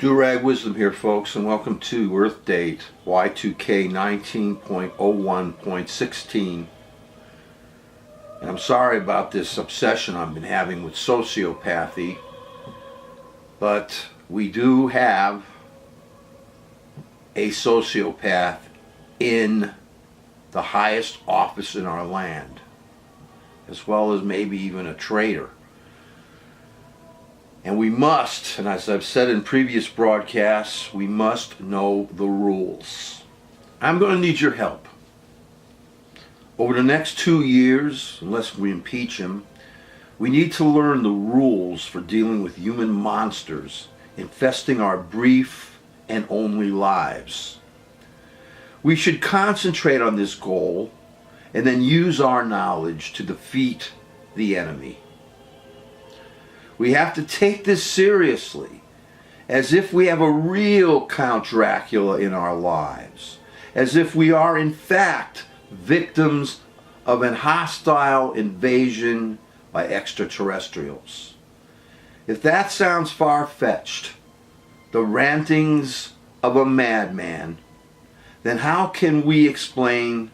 Durag Wisdom here, folks, and welcome to Earthdate Y2k19.01.16. And I'm sorry about this obsession I've been having with sociopathy, but we do have a sociopath in the highest office in our land, as well as maybe even a traitor. And we must, and as I've said in previous broadcasts, we must know the rules. I'm going to need your help. Over the next 2 years, unless we impeach him, we need to learn the rules for dealing with human monsters infesting our brief and only lives. We should concentrate on this goal and then use our knowledge to defeat the enemy. We have to take this seriously, as if we have a real Count Dracula in our lives, as if we are in fact victims of an hostile invasion by extraterrestrials. If that sounds far-fetched, the rantings of a madman, then how can we explain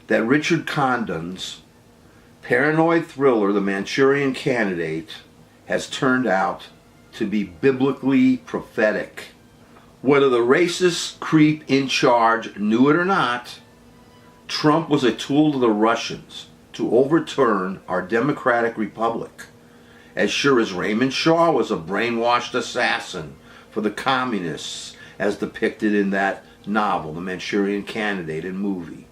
that Richard Condon's paranoid thriller, The Manchurian Candidate, has turned out to be biblically prophetic? Whether the racist creep in charge knew it or not, Trump was a tool to the Russians to overturn our democratic republic, as sure as Raymond Shaw was a brainwashed assassin for the communists as depicted in that novel, The Manchurian Candidate, and movie.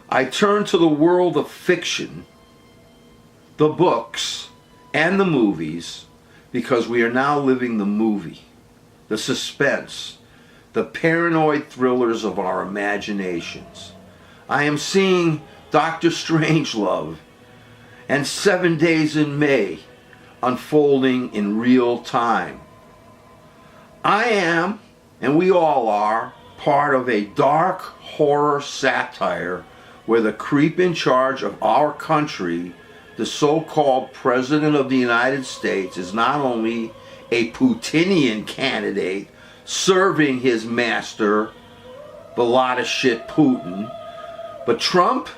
I turn to the world of fiction, the books, and the movies, because we are now living the movie, the suspense, the paranoid thrillers of our imaginations. I am seeing Dr. Strangelove and 7 Days in May unfolding in real time. I am, and we all are, part of a dark horror satire where the creep in charge of our country, the so-called President of the United States, is not only a Putinian candidate serving his master, the lot of shit Putin, but Trump,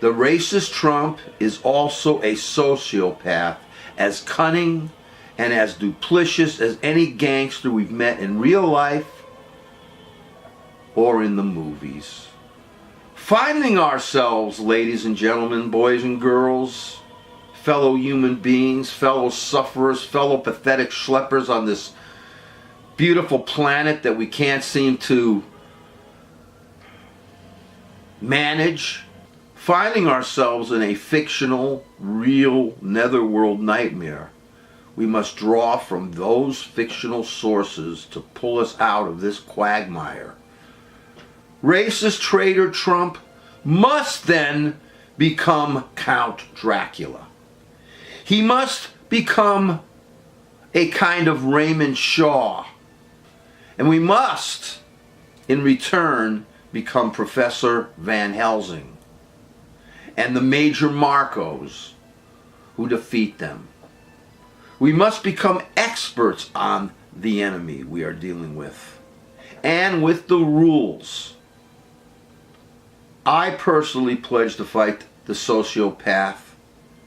the racist Trump, is also a sociopath, as cunning and as duplicitous as any gangster we've met in real life or in the movies. Finding ourselves, ladies and gentlemen, boys and girls, fellow human beings, fellow sufferers, fellow pathetic schleppers on this beautiful planet that we can't seem to manage, finding ourselves in a fictional, real netherworld nightmare, we must draw from those fictional sources to pull us out of this quagmire. Racist traitor Trump must then become Count Dracula. He must become a kind of Raymond Shaw. And we must, in return, become Professor Van Helsing and the Major Marcos who defeat them. We must become experts on the enemy we are dealing with and with the rules. I personally pledge to fight the sociopath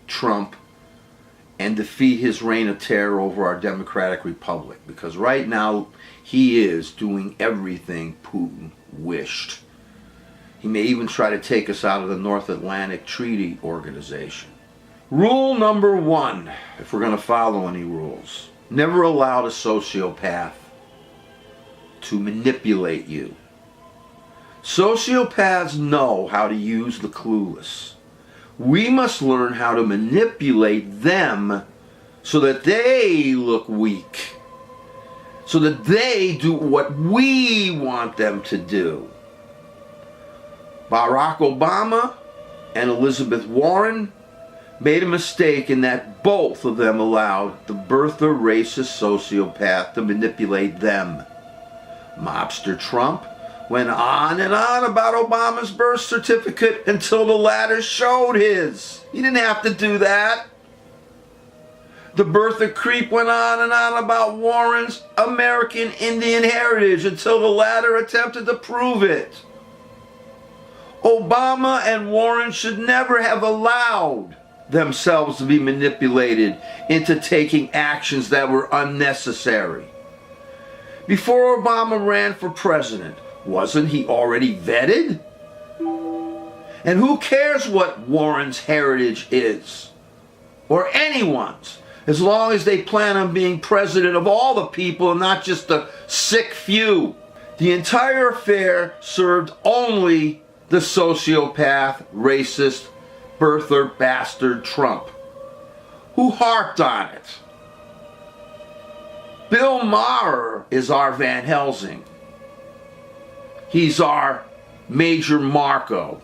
Trump and defeat his reign of terror over our democratic republic, because right now he is doing everything Putin wished. He may even try to take us out of the North Atlantic Treaty Organization. Rule number 1, if we're going to follow any rules: never allow the sociopath to manipulate you. Sociopaths know how to use the clueless. We must learn how to manipulate them so that they look weak, so that they do what we want them to do. Barack Obama and Elizabeth Warren made a mistake in that both of them allowed the birther racist sociopath to manipulate them. Mobster Trump went on and on about Obama's birth certificate until the latter showed his. He didn't have to do that. The birther creep went on and on about Warren's American Indian heritage until the latter attempted to prove it. Obama and Warren should never have allowed themselves to be manipulated into taking actions that were unnecessary. Before Obama ran for president, wasn't he already vetted? And who cares what Warren's heritage is, or anyone's, as long as they plan on being president of all the people and not just the sick few. The entire affair served only the sociopath, racist, birther bastard Trump, who harped on it. Bill Maher is our Van Helsing. He's our Major Marco,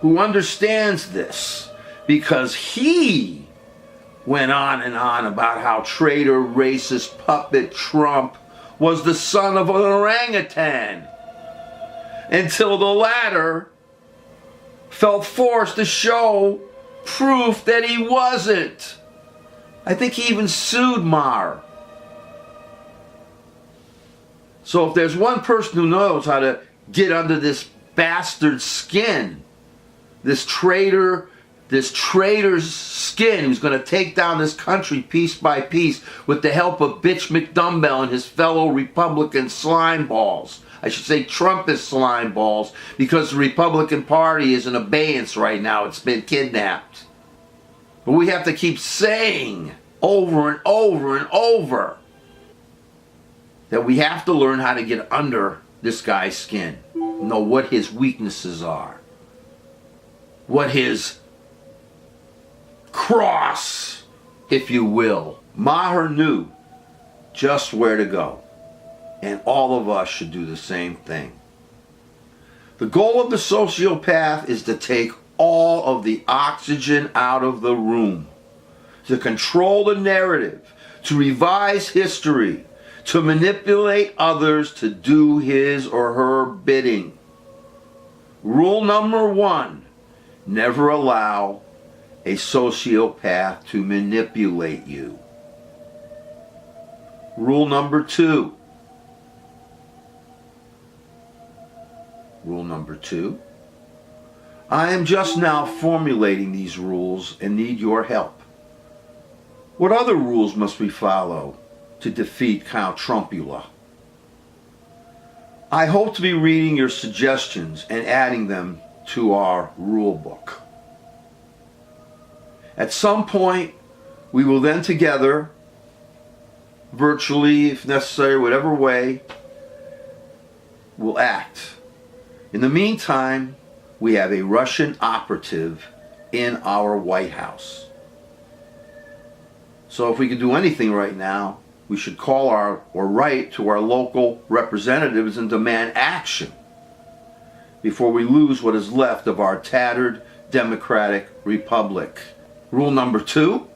who understands this because he went on and on about how traitor, racist, puppet Trump was the son of an orangutan, until the latter felt forced to show proof that he wasn't. I think he even sued Maher. So if there's one person who knows how to get under this bastard's skin, this traitor's skin, who's going to take down this country piece by piece with the help of Bitch McDumbbell and his fellow Republican slime balls. I should say Trumpist slime balls, because the Republican Party is in abeyance right now. It's been kidnapped. But we have to keep saying over and over and over that we have to learn how to get under this guy's skin, know what his weaknesses are, what his cross, if you will. Maher knew just where to go, and all of us should do the same thing. The goal of the sociopath is to take all of the oxygen out of the room, to control the narrative, to revise history, to manipulate others to do his or her bidding. Rule number 1, never allow a sociopath to manipulate you. Rule number 2. Rule number 2. I am just now formulating these rules and need your help. What other rules must we follow to defeat Count Trumpula? I hope to be reading your suggestions and adding them to our rule book. At some point, we will then together, virtually, if necessary, whatever way, will act. In the meantime, we have a Russian operative in our White House. So if we could do anything right now, we should call or write to our local representatives and demand action before we lose what is left of our tattered democratic republic. Rule number 2,